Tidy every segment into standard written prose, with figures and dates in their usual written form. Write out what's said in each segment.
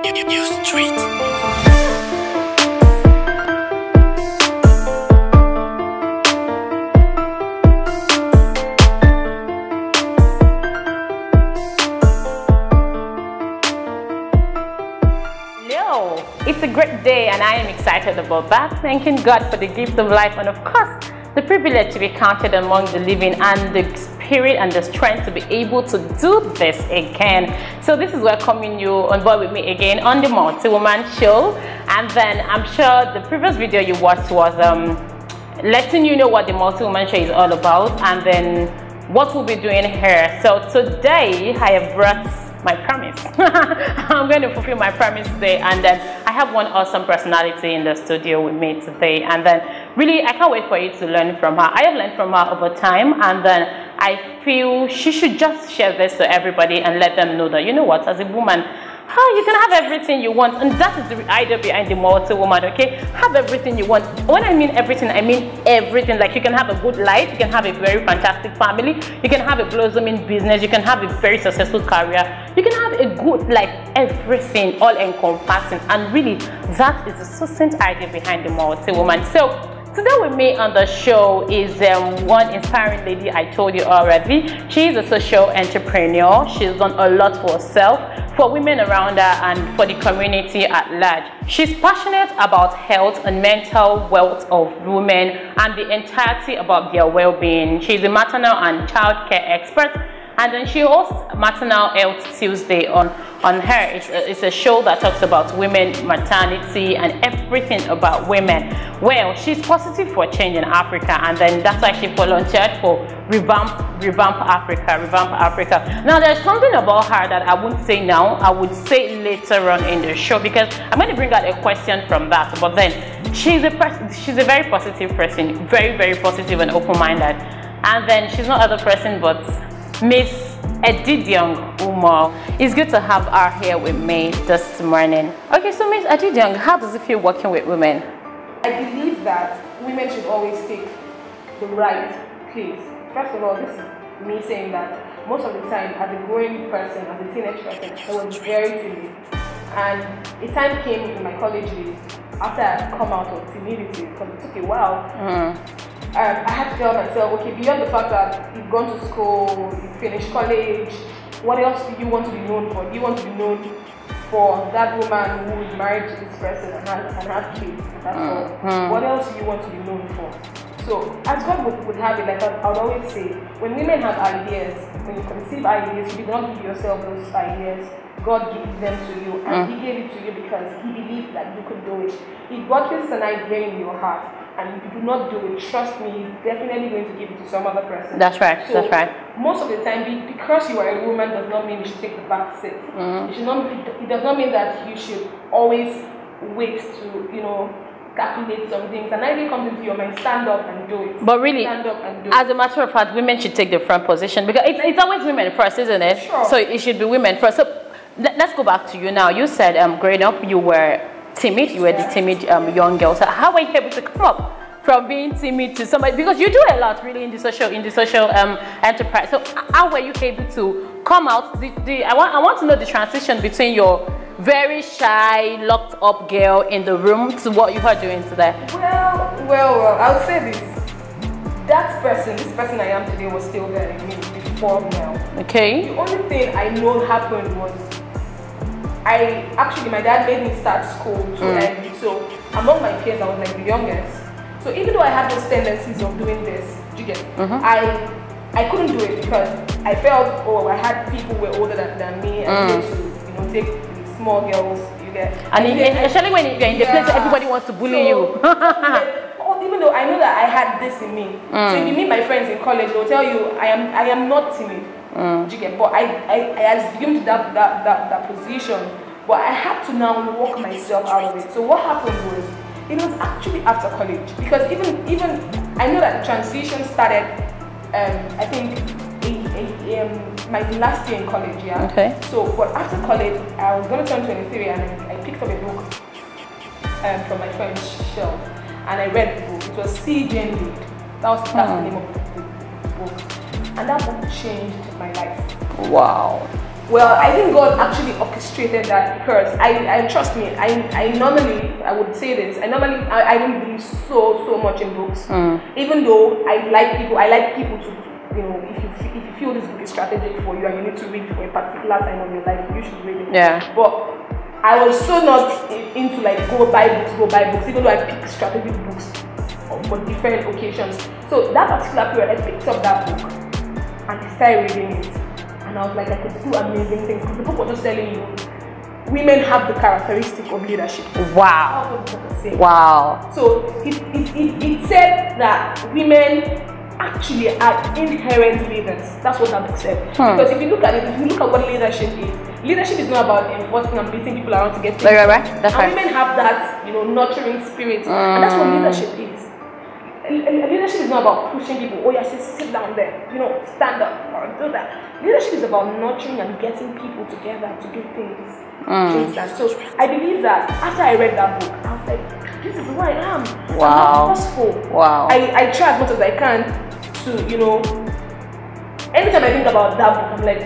Street. It's a great day and I am excited about that, thanking God for the gift of life and of course the privilege to be counted among the living and the spirit and the strength to be able to do this again. So this is welcoming you on board with me again on the Multiwoman show. And then I'm sure the previous video you watched was letting you know what the Multiwoman show is all about and then what we'll be doing here. So today I have brought my promise. I'm going to fulfill my promise today, and then I have one awesome personality in the studio with me today, and then really I can't wait for you to learn from her. I have learned from her over time, and then I feel she should just share this to everybody and let them know that, you know what, as a woman, you can have everything you want, and that is the idea behind the Multiwoman, okay? Have everything you want. When I mean everything, I mean everything. Like you can have a good life, you can have a very fantastic family, you can have a blossoming business, you can have a very successful career, you can have a good life, everything, all encompassing. And really, that is the succinct idea behind the Multiwoman. So today with me on the show is one inspiring lady I told you already. She is a social entrepreneur. She's done a lot for herself, for women around her, and for the community at large. She's passionate about health and mental wealth of women and the entirety about their well-being. She's a maternal and child care expert. And then she hosts Maternal Health Tuesday on her. It's a show that talks about women, maternity, and everything about women. Well, she's positive for change in Africa, and then that's why she volunteered for Revamp Africa. Now, there's something about her that I won't say now. I would say later on in the show because I'm going to bring out a question from that. But then she's a very positive person, very, very positive and open-minded. And then she's not other person but Miss Edidiong Umoh. It's good to have her here with me this morning. Okay, so Miss Edidiong, how does it feel working with women? I believe that women should always take the right place. First of all, this is me saying that most of the time, as a growing person, as a teenage person, I was very timid. And a time came in my college days after I had come out of timidity, because it took a while. I had to tell myself, okay, beyond the fact that you've gone to school, you finished college, what else do you want to be known for? Do you want to be known for that woman who is married to this person and has kids? That's all. What else do you want to be known for? So, as God would have it, like I would always say, when women have ideas, when you conceive ideas, you do not give yourself those ideas. God gave them to you, and He gave it to you because He believed that you could do it. If God places an idea in your heart, and you do not do it, trust me, He's definitely going to give it to some other person. That's right, so that's right. Most of the time, because you are a woman does not mean you should take the back seat. It does not mean that you should always wait to, calculate some things. And idea comes into your mind, stand up and do it. But really, stand up and do as a matter of fact, women should take the front position because it's always women first, isn't it? Sure. So it should be women first. So let's go back to you now. You said growing up, you were timid, you were the timid young girl. So how were you able to come up from being timid to somebody, because you do a lot really in the social enterprise. So how were you able to come out? I want to know the transition between your very shy, locked up girl in the room to what you are doing today. Well, I'll say this. This person I am today was still there in me before now. Okay. The only thing I know happened was my dad made me start school too early. So among my peers, I was like the youngest. So even though I had those tendencies of doing this, I couldn't do it because I felt, I had people who were older than me and to, take the small girls, you get. And especially when you're in the place where everybody wants to bully you. Even though I know that I had this in me. So if you meet my friends in college, they'll tell you I am not timid. But I assumed that position. But I had to now walk myself out of it. So what happened was, it was actually after college, because even I know that the transition started. I think my last year in college. Yeah. Okay. So, but after college, I was going to turn 23, and I picked up a book from my friend's shelf, and I read the book. It was C. Jane Reed. That's the name of the book, and that book changed my life. Wow. Well, I think God actually orchestrated that because I trust me. I normally, I would say this. I don't believe so much in books. Even though I like people to, you know, if you feel this book is strategic for you and you need to read it for a particular time of your life, you should read it. Yeah. But I was so not into like go buy books, even though I picked strategic books for different occasions. So that particular period, I picked up that book and I started reading it. And I was like, I could do amazing things because the book was just telling you women have the characteristic of leadership. Wow. That's what the book was saying. Wow. So it said that women actually are inherent leaders. That's what that book said. Because if you look at what leadership is not about enforcing and beating people around to get things. Right. That's right. Women have that, you know, nurturing spirit, and that's what leadership is. Leadership is not about pushing people. Oh, yes, sit down there, you know, stand up or do that. Leadership is about nurturing and getting people together to do things. So I believe that after I read that book, I was like, this is who I am. Wow. I'm not forceful. Wow. I try as much as I can to, you know, anytime I think about that book, I'm like,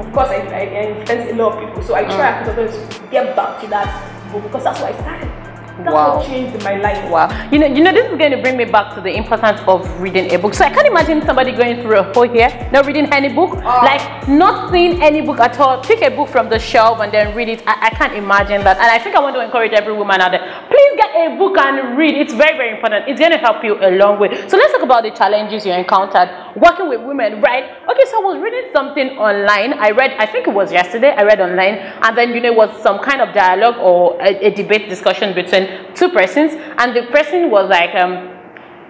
of course I influence a lot of people, so I try to get back to that book because that's why I started. That's what changed in my life. Wow. You know, this is going to bring me back to the importance of reading a book. So I can't imagine somebody going through a whole year not reading any book, like not seeing any book at all. Pick a book from the shelf and then read it. I can't imagine that. And I think I want to encourage every woman out there. Please get a book and read. It's very, very important. It's going to help you a long way. So let's talk about the challenges you encountered working with women, right? Okay, so I was reading something online. I think it was yesterday, I read online, and then, you know, it was some kind of dialogue or a debate discussion between two persons, and the person was like,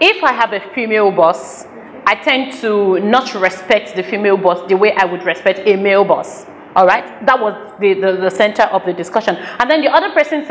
if I have a female boss, I tend to not respect the female boss the way I would respect a male boss. All right, that was the center of the discussion. And then the other person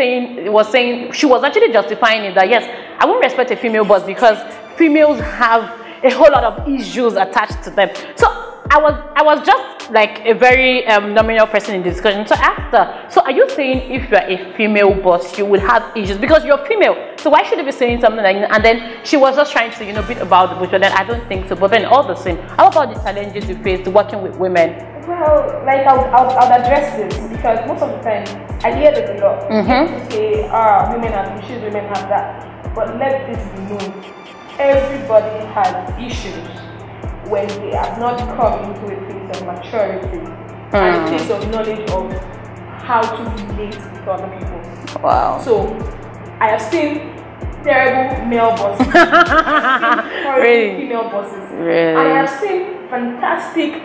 was saying she was actually justifying it that yes, I won't respect a female boss because females have a whole lot of issues attached to them. So I was just like a very nominal person in the discussion. So I asked her, so are you saying if you're a female boss, you would have issues because you're female? So why should you be saying something like that? And then she was just trying to, you know, beat about the bush. But then I don't think so. But then all the same, how about the challenges you faced working with women? Well, like I'll address this because most of the time I hear this a lot. People say, women have issues, women have that. But let this be known. Everybody has issues when they have not come into a place of maturity and a place of knowledge of how to relate with other people. Wow. So I have seen terrible male bosses, horrible female bosses, and I have seen fantastic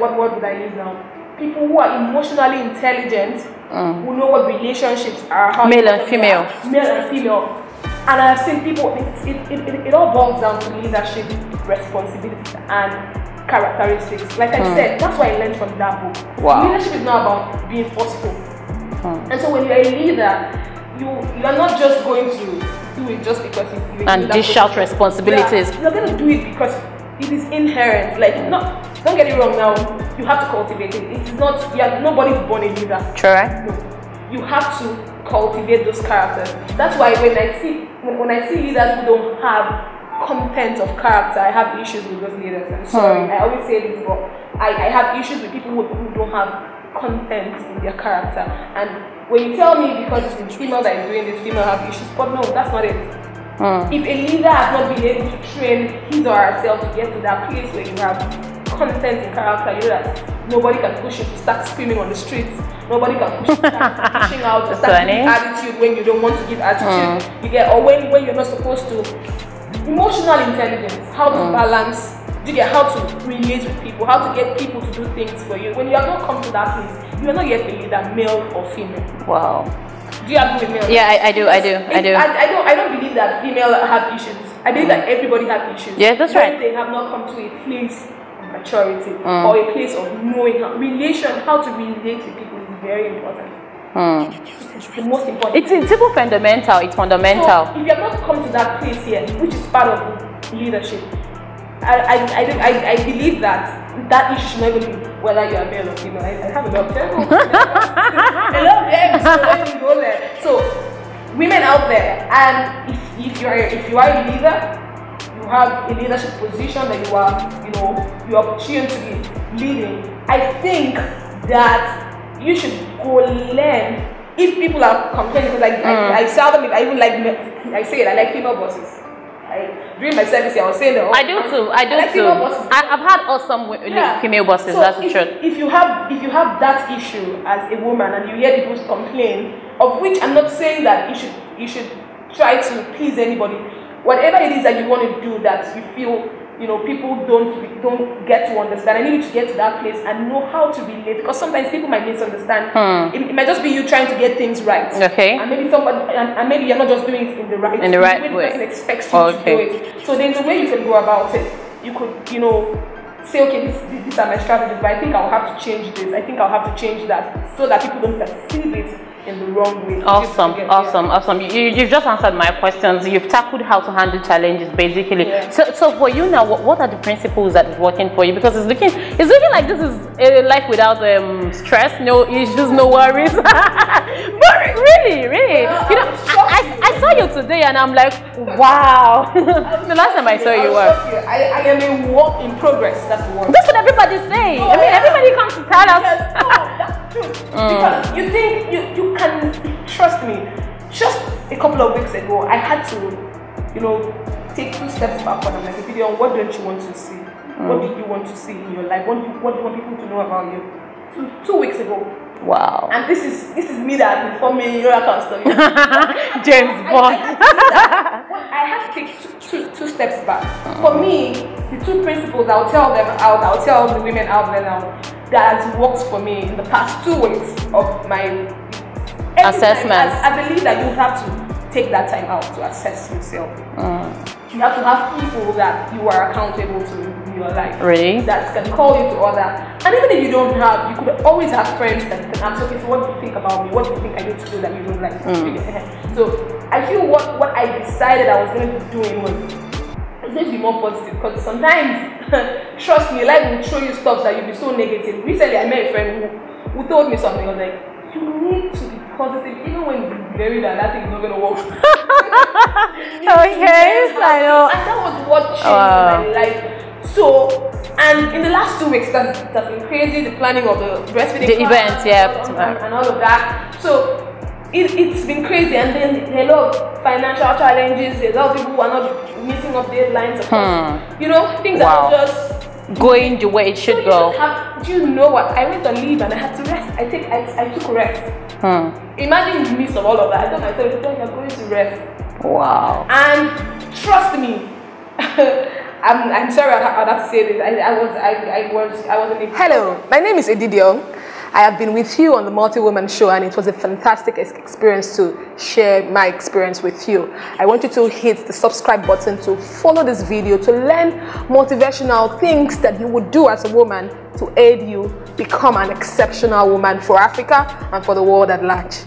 what word would I use now? People who are emotionally intelligent, who know what relationships are, how male and female. Male and female. And I have seen people, it all boils down to leadership, responsibilities, and characteristics. Like I said, that's what I learned from that book. Wow. Leadership is not about being forceful. And so when you're a leader, you're not just going to do it just because you and dish out responsibilities. Yeah, you're going to do it because it is inherent. Like, don't get it wrong now. You have to cultivate it. It's not, nobody's born a leader. Correct. No. You have to cultivate those characters. That's why when I see leaders who don't have content of character, I have issues with those leaders. I'm sorry, I always say this, but I have issues with people who don't have content in their character. And when you tell me because it's female that is doing this, female have issues, but no, that's not it. If a leader has not been able to train his or herself to get to that place where you have content in character, you know that nobody can push you to start screaming on the streets. Nobody can push you to start pushing out, to start giving attitude when you don't want to give attitude. You get, or when you're not supposed to. Emotional intelligence, how to balance, you get how to relate with people, how to get people to do things for you. When you have not come to that place, you are not yet a leader, male or female. Wow. Do you agree with me? Yeah, I do. I don't believe that female have issues. I believe that everybody has issues. Yeah, that's right. They have not come to a place of maturity or a place of knowing how to relate with people is very important. It's the most important. It's even fundamental. It's fundamental. So if you have not come to that place here, which is part of leadership, I believe that issue should not even be whether you are male or female. I have a lot of them. I love them. So let me go there. So women out there, and if you are a leader, you you have a leadership position that you are, you are opportunity to be leading, I think that you should go learn. If people are complaining, because I seldom, I even like, I say it, I like female bosses. During my service, I was saying no. I do too. I do too. I've had awesome female bosses. So that's the truth. If you have that issue as a woman and you hear people complain, of which I'm not saying that you should try to please anybody. Whatever it is that you want to do that you feel people don't get to understand, I need you to get to that place and know how to relate, because sometimes people might misunderstand. It might just be you trying to get things right. Okay. And maybe maybe you're not just doing it in the right way. The person expects you to do it. So there's a way you can go about it. You could, say, okay, these are my strategies, but I think I'll have to change this. I think I'll have to change that, so that people don't perceive it in the wrong way. Awesome. You've just answered my questions. You've tackled how to handle challenges, basically. Yeah. So for you now, what are the principles that is working for you? Because it's looking like this is a life without stress, no issues, no worries. But really, I saw you today, and I'm like, wow. The last time I saw you were. I am a work in progress. That's the word. That's what everybody's saying. I mean, everybody comes to tell us. Yes, that's true. Because you think you can trust me. Just a couple of weeks ago, I had to, take 2 steps backward. I'm like, Edidiong, what don't you want to see? What do you want to see in your life? What do you want people to know about you? 2 weeks ago. Wow. And this is me that has been forming your account story. James Bond. I have to take two steps back. For me, the 2 principles, I'll tell the women out there now, that has worked for me in the past 2 weeks of my assessment. I believe that you have to take that time out to assess yourself. You have to have people that you are accountable to in your life. Really? That can call you to order. And even if you don't have, you could always have friends that can ask, okay, so what do you think about me? What do you think I need to do that you don't like? So I feel what I decided I was going to be doing was, it's going to be more positive, because sometimes, trust me, life will show you stuff that you'll be so negative. Recently, I met a friend who told me something. I was like, you need to be positive, even when it's very bad. That thing is not going to work. Okay, I know. And that was what changed my life. So, and in the last 2 weeks, that's been crazy. The planning of the breastfeeding event, and all of that. So, it's been crazy, and then a lot of financial challenges. There's a lot of people who are not meeting up deadlines. Things are just going the way it should go. Do you know what? I went on leave and I had to rest. I took rest. Imagine in the midst of all of that, I told myself, you're going to rest. Wow. And trust me, I'm sorry I have to say this. I wasn't. Hello, my name is Edidiong. I have been with you on the Multiwoman show, and it was a fantastic experience to share my experience with you. I want you to hit the subscribe button to follow this video, to learn motivational things that you would do as a woman to aid you become an exceptional woman for Africa and for the world at large.